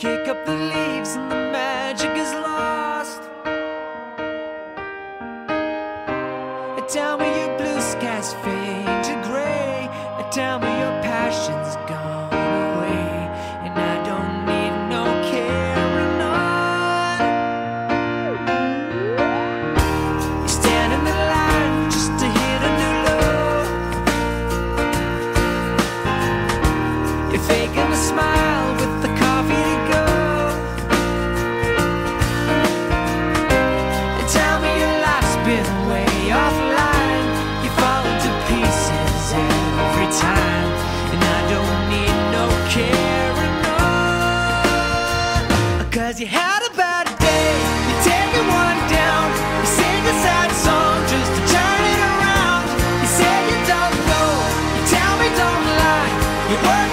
kick up the leaves and the magic is lost. Tell me your blue skies fade to gray. Tell me your passion's gone away, and I don't need no carrying on. You stand in the line just to hit a new low. You're faking a smile with the coffee to go. And tell me your life's been way offline. You fall into pieces every time, and I don't need no carrying on. 'Cause you had a bad day, you take it one down. You sing a sad song just to turn it around. You say you don't know, you tell me don't lie. You work